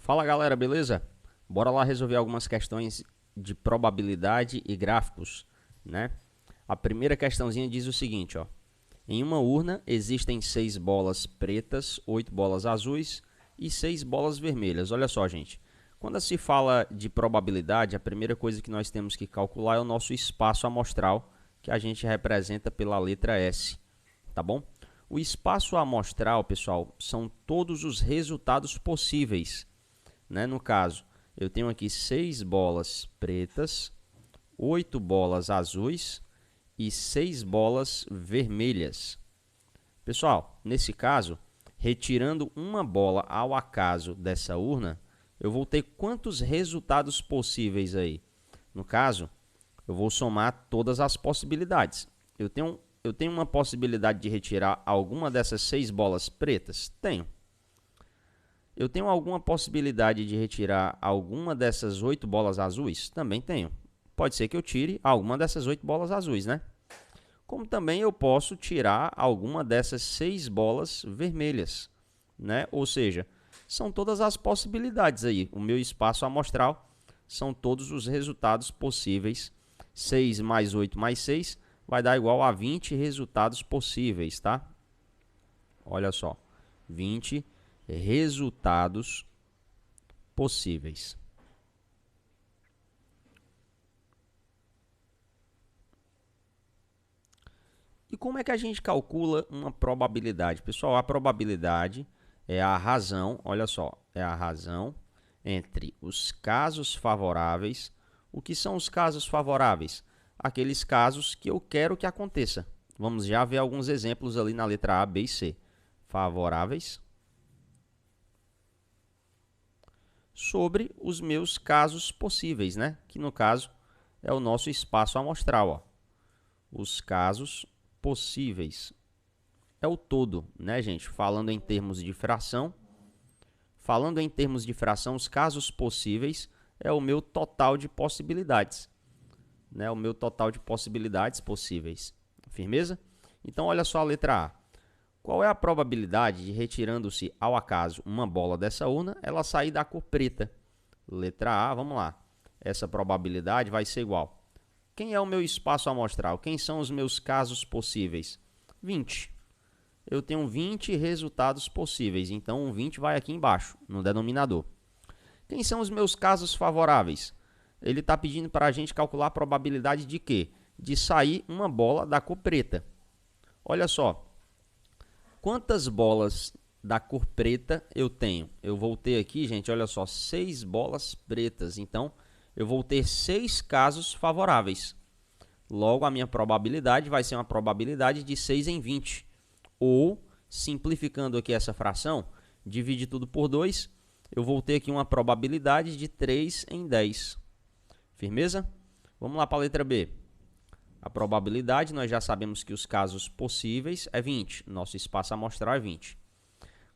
Fala galera, beleza? Bora lá resolver algumas questões de probabilidade e gráficos, né? A primeira questãozinha diz o seguinte, ó. Em uma urna existem 6 bolas pretas, 8 bolas azuis e 6 bolas vermelhas. Olha só, gente. Quando se fala de probabilidade, a primeira coisa que nós temos que calcular é o nosso espaço amostral, que a gente representa pela letra S, tá bom? O espaço amostral, pessoal, são todos os resultados possíveis, né? No caso, eu tenho aqui 6 bolas pretas, 8 bolas azuis e 6 bolas vermelhas. Pessoal, nesse caso, retirando uma bola ao acaso dessa urna, eu vou ter quantos resultados possíveis aí? No caso, eu vou somar todas as possibilidades. Eu tenho uma possibilidade de retirar alguma dessas 6 bolas pretas? Tenho. Eu tenho alguma possibilidade de retirar alguma dessas 8 bolas azuis? Também tenho. Pode ser que eu tire alguma dessas 8 bolas azuis, né? Como também eu posso tirar alguma dessas 6 bolas vermelhas, né? Ou seja, são todas as possibilidades aí. O meu espaço amostral são todos os resultados possíveis. 6 mais 8 mais 6 vai dar igual a 20 resultados possíveis, tá? Olha só, 20 resultados possíveis. E como é que a gente calcula uma probabilidade? Pessoal, a probabilidade é a razão, olha só, é a razão entre os casos favoráveis. O que são os casos favoráveis? Aqueles casos que eu quero que aconteça. Vamos já ver alguns exemplos ali na letra A, B e C. Favoráveis sobre os meus casos possíveis, né? Que no caso é o nosso espaço amostral, ó. Os casos possíveis é o todo, né, gente? Falando em termos de fração, os casos possíveis é o meu total de possibilidades, né? O meu total de possibilidades possíveis. Firmeza? Então, olha só a letra A. Qual é a probabilidade de, retirando-se ao acaso uma bola dessa urna, ela sair da cor preta? Letra A, vamos lá. Essa probabilidade vai ser igual. Quem é o meu espaço amostral? Quem são os meus casos possíveis? 20. Eu tenho 20 resultados possíveis, então um 20 vai aqui embaixo, no denominador. Quem são os meus casos favoráveis? Ele está pedindo para a gente calcular a probabilidade de quê? De sair uma bola da cor preta. Olha só, quantas bolas da cor preta eu tenho? Eu vou ter aqui, gente, olha só, 6 bolas pretas. Então, eu vou ter 6 casos favoráveis. Logo, a minha probabilidade vai ser uma probabilidade de 6 em 20. Ou, simplificando aqui essa fração, divide tudo por 2, eu vou ter aqui uma probabilidade de 3 em 10. Firmeza? Vamos lá para a letra B. A probabilidade, nós já sabemos que os casos possíveis é 20. Nosso espaço amostral é 20.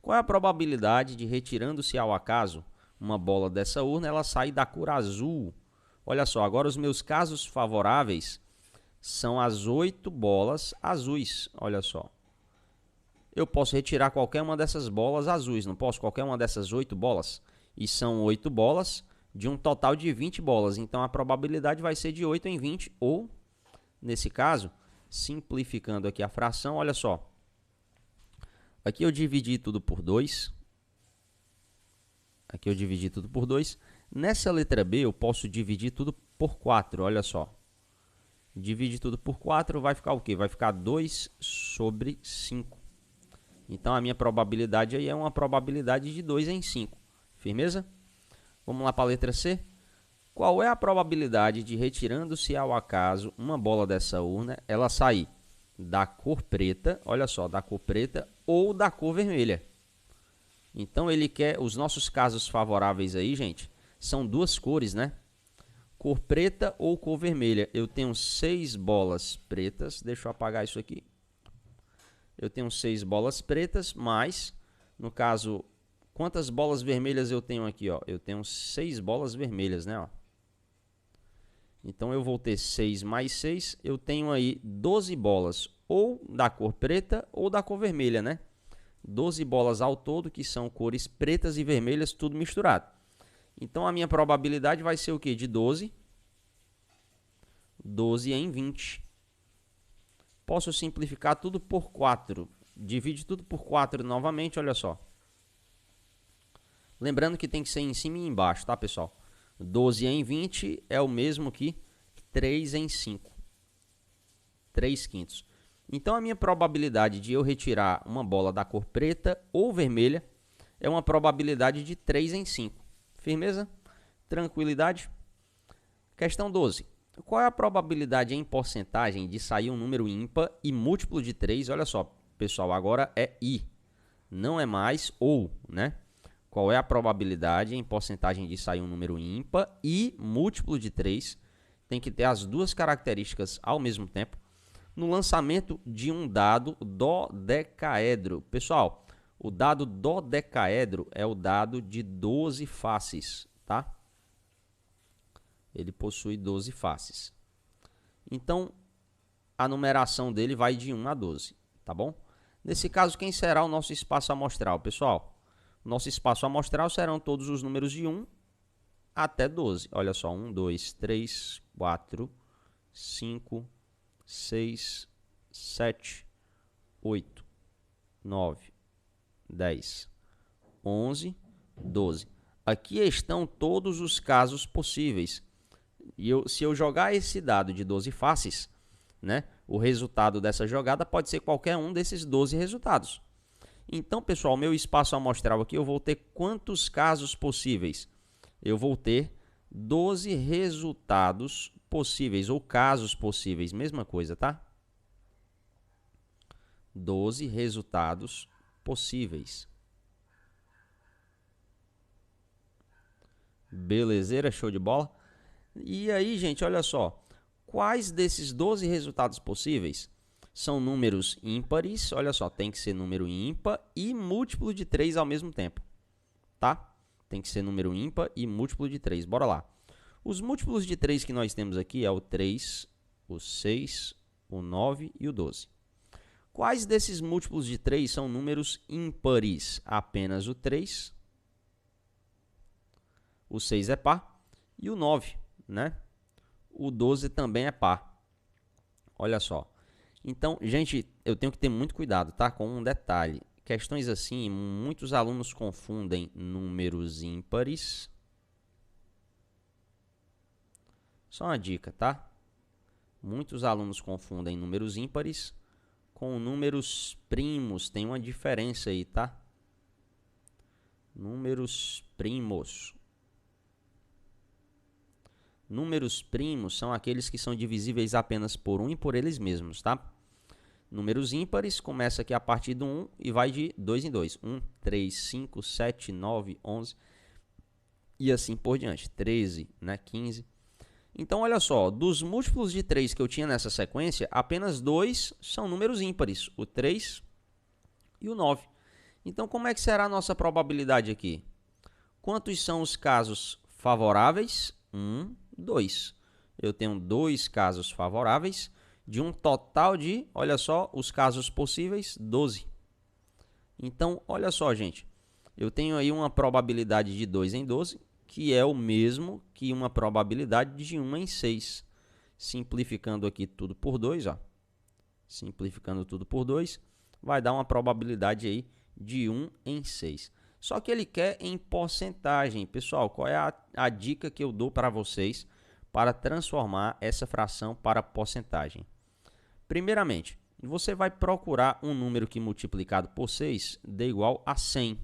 Qual é a probabilidade de, retirando-se ao acaso uma bola dessa urna, ela sair da cor azul? Olha só, agora os meus casos favoráveis são as 8 bolas azuis. Olha só. Eu posso retirar qualquer uma dessas bolas azuis, não posso? Qualquer uma dessas 8 bolas. E são 8 bolas de um total de 20 bolas. Então, a probabilidade vai ser de 8 em 20. Ou, nesse caso, simplificando aqui a fração, olha só. Aqui eu dividi tudo por 2. Aqui eu dividi tudo por 2. Nessa letra B, eu posso dividir tudo por 4. Olha só. Divide tudo por 4, vai ficar o quê? Vai ficar 2 sobre 5. Então, a minha probabilidade aí é uma probabilidade de 2 em 5. Firmeza? Vamos lá para a letra C. Qual é a probabilidade de, retirando-se ao acaso uma bola dessa urna, ela sair da cor preta, olha só, da cor preta ou da cor vermelha? Então, ele quer, os nossos casos favoráveis aí, gente, são duas cores, né? Cor preta ou cor vermelha. Eu tenho 6 bolas pretas, deixa eu apagar isso aqui. Eu tenho 6 bolas pretas, mas, no caso, quantas bolas vermelhas eu tenho aqui? Ó? Eu tenho 6 bolas vermelhas, né? Ó. Então, eu vou ter 6 mais 6, eu tenho aí 12 bolas, ou da cor preta ou da cor vermelha, né? 12 bolas ao todo, que são cores pretas e vermelhas, tudo misturado. Então, a minha probabilidade vai ser o quê? De 12. 12 em 20. Posso simplificar tudo por 4. Divide tudo por 4 novamente, olha só. Lembrando que tem que ser em cima e embaixo, tá, pessoal? 12 em 20 é o mesmo que 3 em 5. 3 quintos. Então, a minha probabilidade de eu retirar uma bola da cor preta ou vermelha é uma probabilidade de 3 em 5. Firmeza? Tranquilidade? Questão 12. Qual é a probabilidade em porcentagem de sair um número ímpar e múltiplo de 3? Olha só, pessoal, agora é i, não é mais ou, né? Qual é a probabilidade em porcentagem de sair um número ímpar e múltiplo de 3? Tem que ter as duas características ao mesmo tempo. No lançamento de um dado dodecaedro. Pessoal, o dado dodecaedro é o dado de 12 faces, tá? Ele possui 12 faces. Então, a numeração dele vai de 1 a 12, tá bom? Nesse caso, quem será o nosso espaço amostral, pessoal? Nosso espaço amostral serão todos os números de 1 até 12. Olha só, 1, 2, 3, 4, 5, 6, 7, 8, 9, 10, 11, 12. Aqui estão todos os casos possíveis. E se eu jogar esse dado de 12 faces, né, o resultado dessa jogada pode ser qualquer um desses 12 resultados. Então, pessoal, meu espaço amostral aqui, eu vou ter quantos casos possíveis? Eu vou ter 12 resultados possíveis, ou casos possíveis, mesma coisa, tá? 12 resultados possíveis. Belezeira, show de bola? E aí, gente, olha só. Quais desses 12 resultados possíveis são números ímpares? Olha só, tem que ser número ímpar e múltiplo de 3 ao mesmo tempo, tá? Tem que ser número ímpar e múltiplo de 3. Bora lá. Os múltiplos de 3 que nós temos aqui é o 3, o 6, o 9 e o 12. Quais desses múltiplos de 3 são números ímpares? Apenas o 3, o 6 é par e o 9, né? O 12 também é par. Olha só. Então, gente, eu tenho que ter muito cuidado, tá? Com um detalhe. Questões assim, muitos alunos confundem números ímpares. Só uma dica, tá? Muitos alunos confundem números ímpares com números primos. Tem uma diferença aí, tá? Números primos. Números primos são aqueles que são divisíveis apenas por 1 e por eles mesmos, tá? Números ímpares começa aqui a partir do 1 e vai de 2 em 2. 1, 3, 5, 7, 9, 11 e assim por diante. 13, né? 15. Então, olha só, dos múltiplos de 3 que eu tinha nessa sequência, apenas 2 são números ímpares, o 3 e o 9. Então, como é que será a nossa probabilidade aqui? Quantos são os casos favoráveis? 1, 2. Eu tenho 2 casos favoráveis de um total de, olha só, os casos possíveis, 12. Então, olha só, gente, eu tenho aí uma probabilidade de 2 em 12, que é o mesmo que uma probabilidade de 1 em 6. Simplificando aqui tudo por 2, ó. Simplificando tudo por 2, vai dar uma probabilidade aí de 1 em 6. Só que ele quer em porcentagem. Pessoal, qual é a dica que eu dou para vocês para transformar essa fração para porcentagem? Primeiramente, você vai procurar um número que multiplicado por 6 dê igual a 100,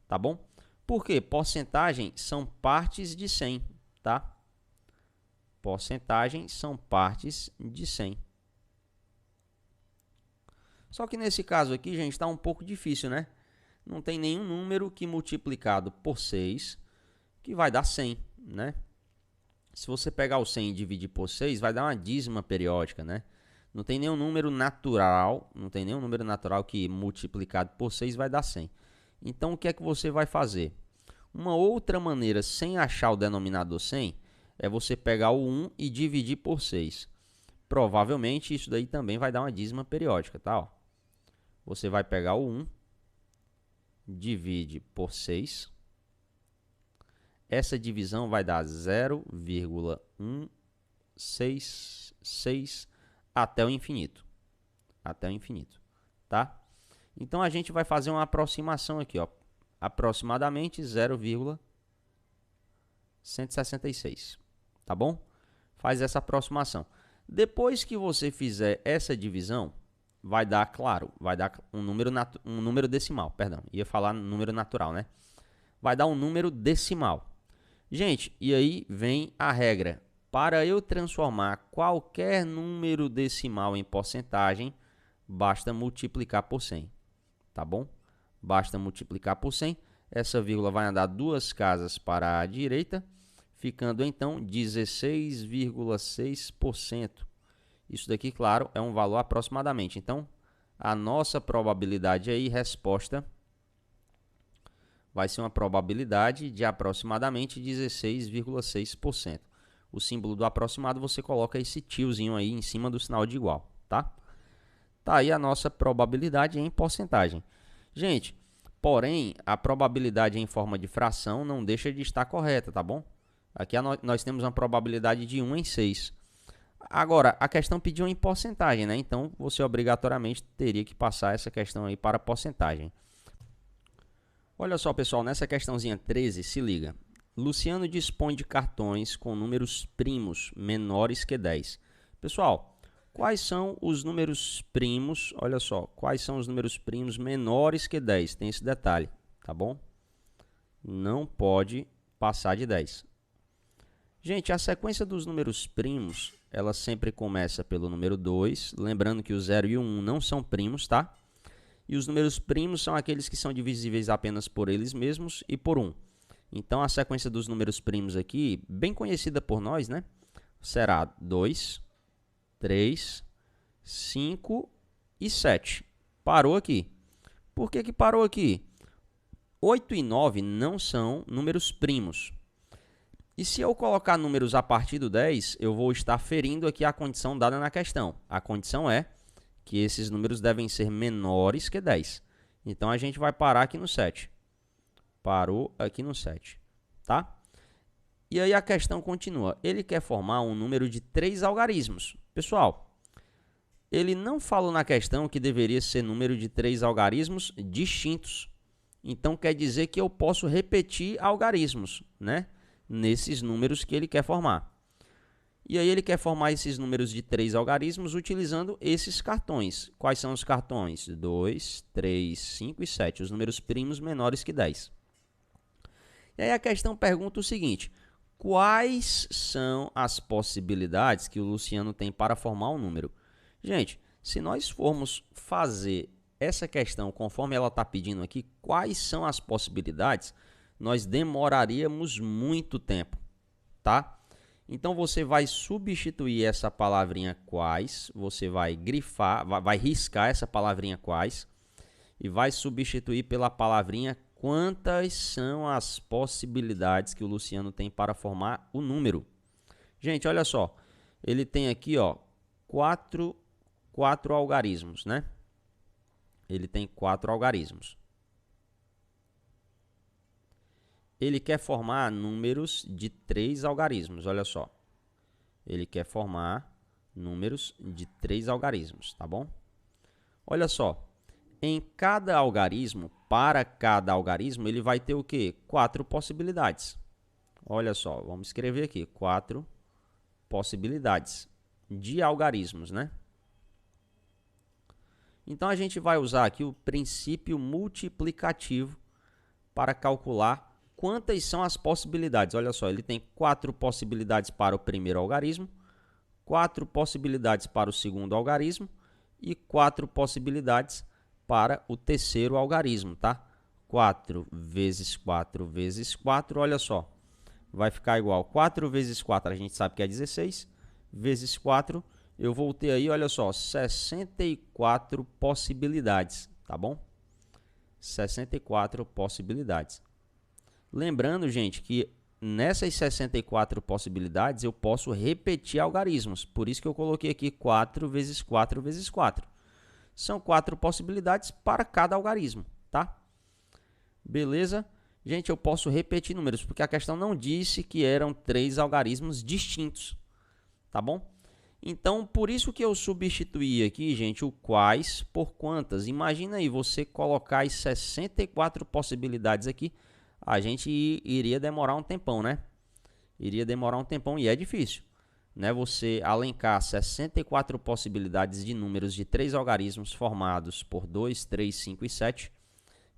tá bom? Porque porcentagem são partes de 100, tá? Porcentagem são partes de 100. Só que nesse caso aqui, gente, está um pouco difícil, né? Não tem nenhum número que multiplicado por 6 que vai dar 100, né? Se você pegar o 100 e dividir por 6, vai dar uma dízima periódica, né? Não tem nenhum número natural, que multiplicado por 6 vai dar 100. Então, o que é que você vai fazer? Uma outra maneira, sem achar o denominador 100, é você pegar o 1 e dividir por 6. Provavelmente, isso daí também vai dar uma dízima periódica, tá? Ó. Você vai pegar o 1, divide por 6. essa divisão vai dar 0,166 até o infinito. Até o infinito, tá? Então, a gente vai fazer uma aproximação aqui, ó. Aproximadamente 0,166, tá bom? Faz essa aproximação. Depois que você fizer essa divisão, vai dar, claro, vai dar um número decimal, perdão. Ia falar número natural, né? Vai dar um número decimal. Gente, e aí vem a regra. Para eu transformar qualquer número decimal em porcentagem, basta multiplicar por 100, tá bom? Basta multiplicar por 100. Essa vírgula vai andar 2 casas para a direita, ficando então 16,6%. Isso daqui, claro, é um valor aproximadamente. Então, a nossa probabilidade aí, resposta, vai ser uma probabilidade de aproximadamente 16,6%. O símbolo do aproximado, você coloca esse tiozinho aí em cima do sinal de igual, tá? Tá aí a nossa probabilidade em porcentagem. Gente, porém, a probabilidade em forma de fração não deixa de estar correta, tá bom? Aqui nós temos uma probabilidade de 1 em 6. Agora, a questão pediu em porcentagem, né? Então, você obrigatoriamente teria que passar essa questão aí para porcentagem. Olha só, pessoal, nessa questãozinha 13, se liga. Luciano dispõe de cartões com números primos menores que 10. Pessoal, quais são os números primos? Olha só, quais são os números primos menores que 10? Tem esse detalhe, tá bom? Não pode passar de 10. Gente, a sequência dos números primos, ela sempre começa pelo número 2. Lembrando que o 0 e o 1 não são primos, tá? E os números primos são aqueles que são divisíveis apenas por eles mesmos e por 1. Então, a sequência dos números primos aqui, bem conhecida por nós, né? Será 2, 3, 5 e 7. Parou aqui. Por que que parou aqui? 8 e 9 não são números primos. E se eu colocar números a partir do 10, eu vou estar ferindo aqui a condição dada na questão. A condição é que esses números devem ser menores que 10. Então, a gente vai parar aqui no 7. Parou aqui no 7, tá? E aí a questão continua. Ele quer formar um número de 3 algarismos. Pessoal, ele não falou na questão que deveria ser número de 3 algarismos distintos. Então, quer dizer que eu posso repetir algarismos, né? Nesses números que ele quer formar. E aí ele quer formar esses números de 3 algarismos utilizando esses cartões. Quais são os cartões? 2, 3, 5 e 7, os números primos menores que 10. E aí a questão pergunta o seguinte: quais são as possibilidades que o Luciano tem para formar um número? Gente, se nós formos fazer essa questão conforme ela está pedindo aqui, quais são as possibilidades, nós demoraríamos muito tempo, tá? Então, você vai substituir essa palavrinha quais, você vai grifar, vai riscar essa palavrinha quais e vai substituir pela palavrinha quantas são as possibilidades que o Luciano tem para formar o número. Gente, olha só, ele tem aqui, ó, quatro algarismos, né? Ele tem 4 algarismos. Ele quer formar números de 3 algarismos, olha só. Ele quer formar números de 3 algarismos, tá bom? Olha só, em cada algarismo, para cada algarismo, ele vai ter o quê? 4 possibilidades. Olha só, vamos escrever aqui, 4 possibilidades de algarismos, né? Então, a gente vai usar aqui o princípio multiplicativo para calcular quantas são as possibilidades. Olha só, ele tem 4 possibilidades para o primeiro algarismo, 4 possibilidades para o segundo algarismo e 4 possibilidades para o terceiro algarismo, tá? 4 vezes 4 vezes 4, olha só, vai ficar igual 4 vezes 4, a gente sabe que é 16, vezes 4, eu vou ter aí, olha só, 64 possibilidades, tá bom? 64 possibilidades. Lembrando, gente, que nessas 64 possibilidades eu posso repetir algarismos. Por isso que eu coloquei aqui 4 vezes 4 vezes 4. São 4 possibilidades para cada algarismo, tá? Beleza? Gente, eu posso repetir números, porque a questão não disse que eram 3 algarismos distintos, tá bom? Então, por isso que eu substituí aqui, gente, o quais por quantas. Imagina aí, você colocar as 64 possibilidades aqui, a gente iria demorar um tempão, né? Iria demorar um tempão e é difícil, né? Você alencar 64 possibilidades de números de 3 algarismos formados por 2, 3, 5 e 7.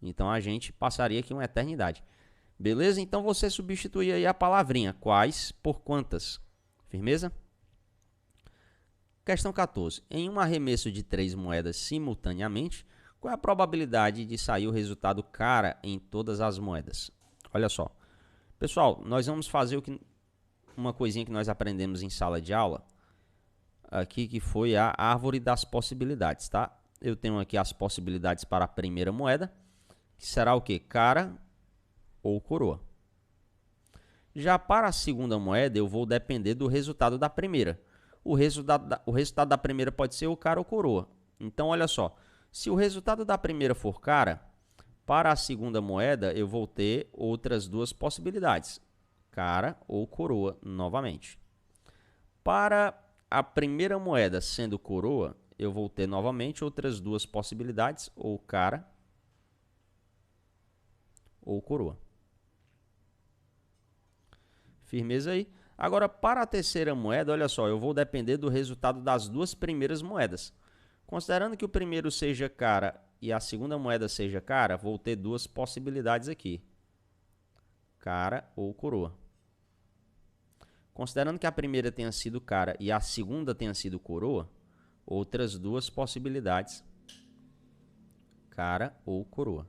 Então, a gente passaria aqui uma eternidade. Beleza? Então, você substitui aí a palavrinha quais por quantas. Firmeza? Questão 14. Em um arremesso de 3 moedas simultaneamente, qual é a probabilidade de sair o resultado cara em todas as moedas? Olha só. Pessoal, nós vamos fazer uma coisinha que nós aprendemos em sala de aula, aqui que foi a árvore das possibilidades, tá? Eu tenho aqui as possibilidades para a primeira moeda, que será o quê? Cara ou coroa. Já para a segunda moeda, eu vou depender do resultado da primeira. O resultado da primeira pode ser o cara ou coroa. Então, olha só. Se o resultado da primeira for cara, para a segunda moeda, eu vou ter outras duas possibilidades. Cara ou coroa, novamente. Para a primeira moeda sendo coroa, eu vou ter novamente outras duas possibilidades, ou cara ou coroa. Firmeza aí? Agora, para a terceira moeda, olha só, eu vou depender do resultado das duas primeiras moedas. Considerando que o primeiro seja cara e a segunda moeda seja cara, vou ter duas possibilidades aqui. Cara ou coroa. Considerando que a primeira tenha sido cara e a segunda tenha sido coroa, outras duas possibilidades. Cara ou coroa.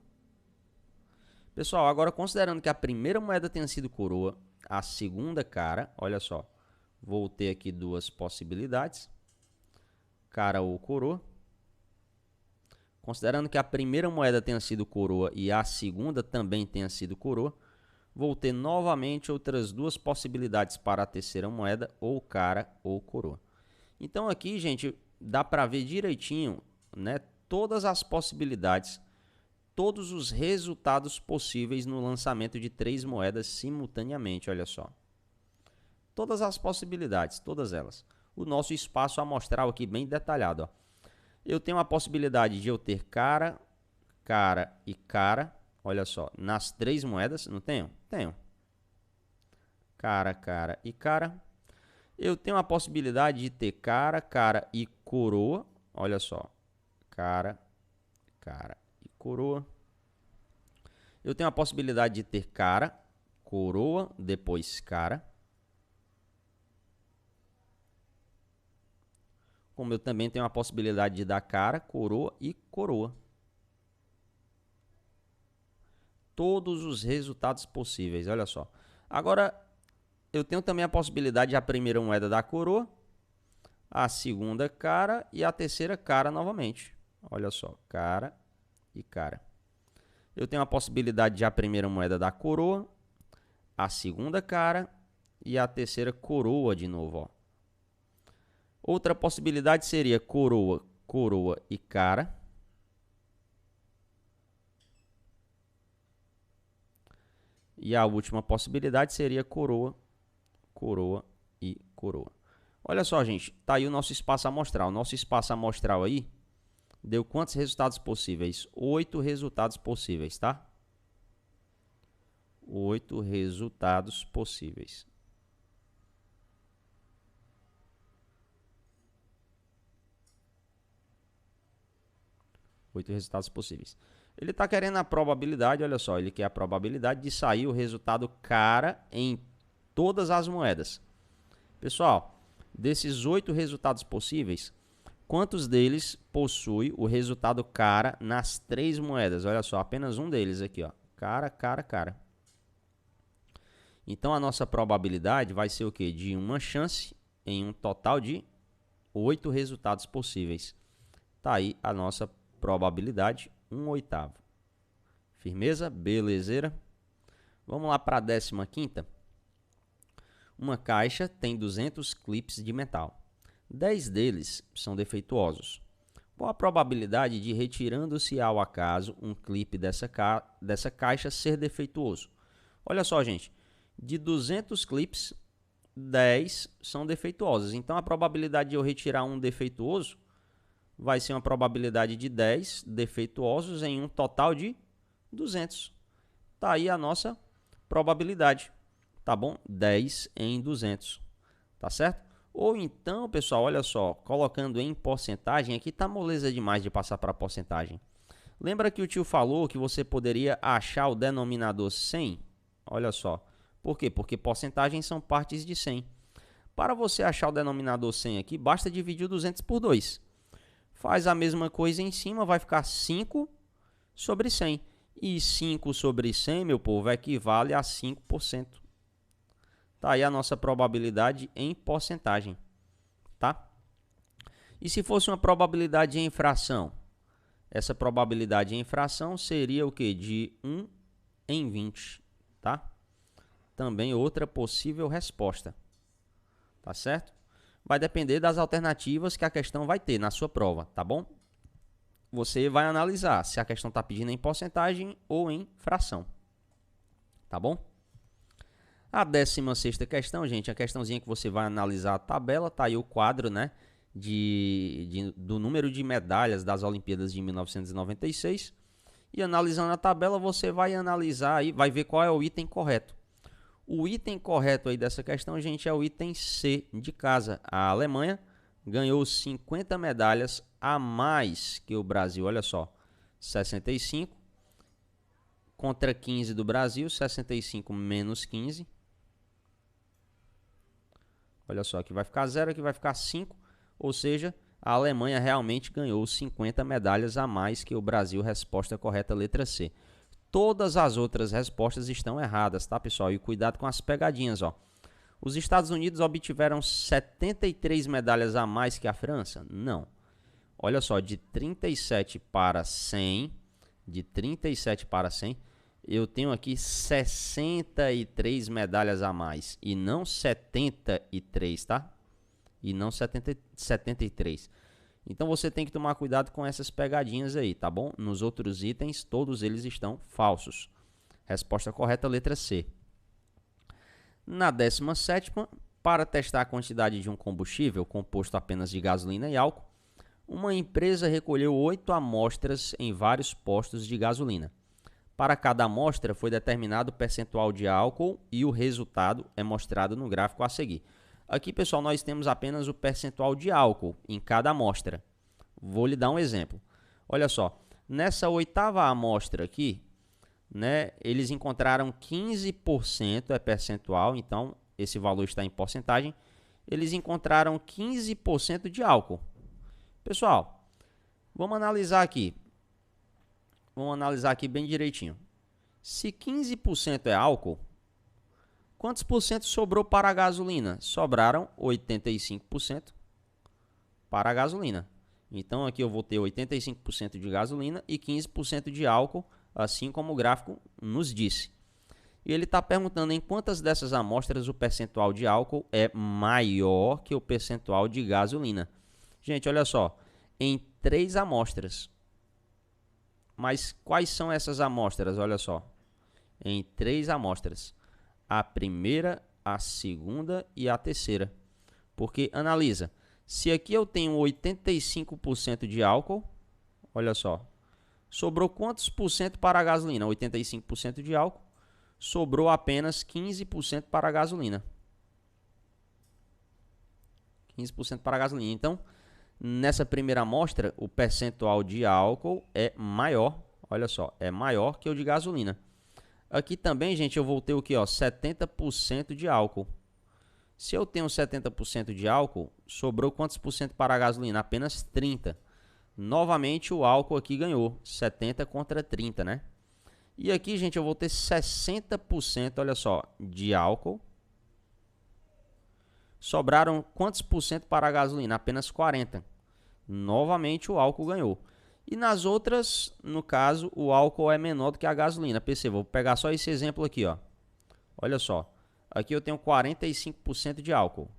Pessoal, agora considerando que a primeira moeda tenha sido coroa, a segunda cara, olha só, vou ter aqui duas possibilidades, cara ou coroa. Considerando que a primeira moeda tenha sido coroa e a segunda também tenha sido coroa, vou ter novamente outras duas possibilidades para a terceira moeda, ou cara ou coroa. Então aqui, gente, dá para ver direitinho, né, todas as possibilidades, todos os resultados possíveis no lançamento de 3 moedas simultaneamente, olha só. Todas as possibilidades, todas elas. O nosso espaço amostral aqui bem detalhado, ó. Eu tenho a possibilidade de eu ter cara, cara e cara, olha só, nas 3 moedas, não tenho? Tenho. Cara, cara e cara. Eu tenho a possibilidade de ter cara, cara e coroa, olha só, cara, cara e coroa. Eu tenho a possibilidade de ter cara, coroa, depois cara. Como eu também tenho a possibilidade de dar cara, coroa e coroa. Todos os resultados possíveis, olha só. Agora, eu tenho também a possibilidade de a primeira moeda dar coroa, a segunda cara e a terceira cara novamente. Olha só, cara e cara. Eu tenho a possibilidade de a primeira moeda dar coroa, a segunda cara e a terceira coroa de novo, ó. Outra possibilidade seria coroa, coroa e cara. E a última possibilidade seria coroa, coroa e coroa. Olha só, gente, tá aí o nosso espaço amostral. O nosso espaço amostral aí deu quantos resultados possíveis? 8 resultados possíveis, tá? 8 resultados possíveis. Oito resultados possíveis. Ele está querendo a probabilidade, olha só, ele quer a probabilidade de sair o resultado cara em todas as moedas. Pessoal, desses 8 resultados possíveis, quantos deles possui o resultado cara nas 3 moedas? Olha só, apenas um deles aqui, ó. Cara, cara, cara. Então, a nossa probabilidade vai ser o quê? De uma chance em um total de 8 resultados possíveis. Tá aí a nossa probabilidade, 1/8. Firmeza? Belezeira? Vamos lá para a 15ª. Uma caixa tem 200 clipes de metal. 10 deles são defeituosos. Qual a probabilidade de, retirando-se ao acaso um clipe dessa caixa ser defeituoso? Olha só, gente, de 200 clips, 10 são defeituosos. Então, a probabilidade de eu retirar um defeituoso vai ser uma probabilidade de 10 defeituosos em um total de 200. Tá aí a nossa probabilidade, tá bom? 10 em 200, tá certo? Ou então, pessoal, olha só, colocando em porcentagem, aqui tá moleza demais de passar para porcentagem. Lembra que o tio falou que você poderia achar o denominador 100? Olha só. Por quê? Porque porcentagens são partes de 100. Para você achar o denominador 100 aqui, basta dividir o 200 por 2. Faz a mesma coisa em cima, vai ficar 5 sobre 100. E 5 sobre 100, meu povo, equivale a 5%. Tá aí a nossa probabilidade em porcentagem, tá? E se fosse uma probabilidade em fração? Essa probabilidade em fração seria o quê? De 1 em 20, tá? Também outra possível resposta, tá certo? Vai depender das alternativas que a questão vai ter na sua prova, tá bom? Você vai analisar se a questão está pedindo em porcentagem ou em fração, tá bom? A 16ª questão, gente, a questãozinha que você vai analisar a tabela, tá aí o quadro, né, do número de medalhas das Olimpíadas de 1996. E analisando a tabela, você vai analisar aí, vai ver qual é o item correto. O item correto aí dessa questão, gente, é o item C de casa. A Alemanha ganhou 50 medalhas a mais que o Brasil, olha só, 65 contra 15 do Brasil, 65 menos 15. Olha só, aqui vai ficar 0, aqui vai ficar 5, ou seja, a Alemanha realmente ganhou 50 medalhas a mais que o Brasil, resposta correta, letra C. Todas as outras respostas estão erradas, tá, pessoal? E cuidado com as pegadinhas, ó. Os Estados Unidos obtiveram 73 medalhas a mais que a França? Não. Olha só, de 37 para 100, eu tenho aqui 63 medalhas a mais e não 73, tá? E não 73. Então você tem que tomar cuidado com essas pegadinhas aí, tá bom? Nos outros itens, todos eles estão falsos. Resposta correta, letra C. Na 17ª, para testar a quantidade de um combustível composto apenas de gasolina e álcool, uma empresa recolheu 8 amostras em vários postos de gasolina. Para cada amostra foi determinado o percentual de álcool e o resultado é mostrado no gráfico a seguir. Aqui, pessoal, nós temos apenas o percentual de álcool em cada amostra. Vou lhe dar um exemplo. Olha só, nessa 8ª amostra aqui, né, eles encontraram 15% é percentual, então esse valor está em porcentagem. Eles encontraram 15% de álcool. Pessoal, vamos analisar aqui. Vamos analisar aqui bem direitinho. Se 15% é álcool, quantos por cento sobrou para a gasolina? Sobraram 85% para a gasolina. Então aqui eu vou ter 85% de gasolina e 15% de álcool, assim como o gráfico nos disse. E ele está perguntando em quantas dessas amostras o percentual de álcool é maior que o percentual de gasolina. Gente, olha só, em 3 amostras. Mas quais são essas amostras? Olha só, em 3 amostras. A primeira, a segunda e a terceira. Porque, analisa, se aqui eu tenho 85% de álcool, olha só, sobrou quantos por cento para a gasolina? 85% de álcool, sobrou apenas 15% para a gasolina. 15% para a gasolina. Então, nessa primeira amostra, o percentual de álcool é maior, olha só, é maior que o de gasolina. Aqui também, gente, eu vou ter o que, ó, 70% de álcool. Se eu tenho 70% de álcool, sobrou quantos por cento para a gasolina? Apenas 30. Novamente o álcool aqui ganhou, 70 contra 30, né? E aqui, gente, eu vou ter 60%, olha só, de álcool. Sobraram quantos por cento para a gasolina? Apenas 40. Novamente o álcool ganhou. E nas outras, no caso, o álcool é menor do que a gasolina. Perceba, vou pegar só esse exemplo aqui, ó. Olha só. Aqui eu tenho 45% de álcool.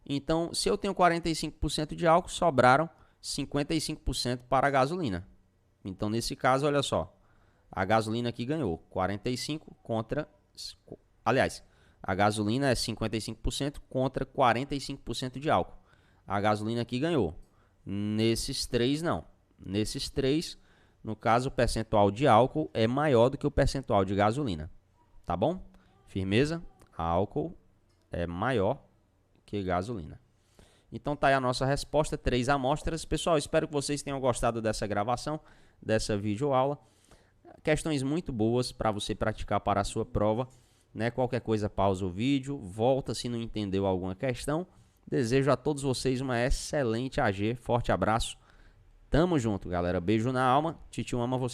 Então, se eu tenho 45% de álcool, sobraram 55% para a gasolina. Então, nesse caso, olha só. A gasolina aqui ganhou 45 contra... Aliás, a gasolina é 55% contra 45% de álcool. A gasolina aqui ganhou. Nesses três, não. Nesses três, no caso, o percentual de álcool é maior do que o percentual de gasolina. Tá bom? Firmeza? Álcool é maior que gasolina. Então tá aí a nossa resposta, 3 amostras. Pessoal, espero que vocês tenham gostado dessa gravação, dessa videoaula. Questões muito boas para você praticar para a sua prova, né? Qualquer coisa, pausa o vídeo, volta se não entendeu alguma questão. Desejo a todos vocês uma excelente AG. Forte abraço. Tamo junto, galera. Beijo na alma. Titio ama você.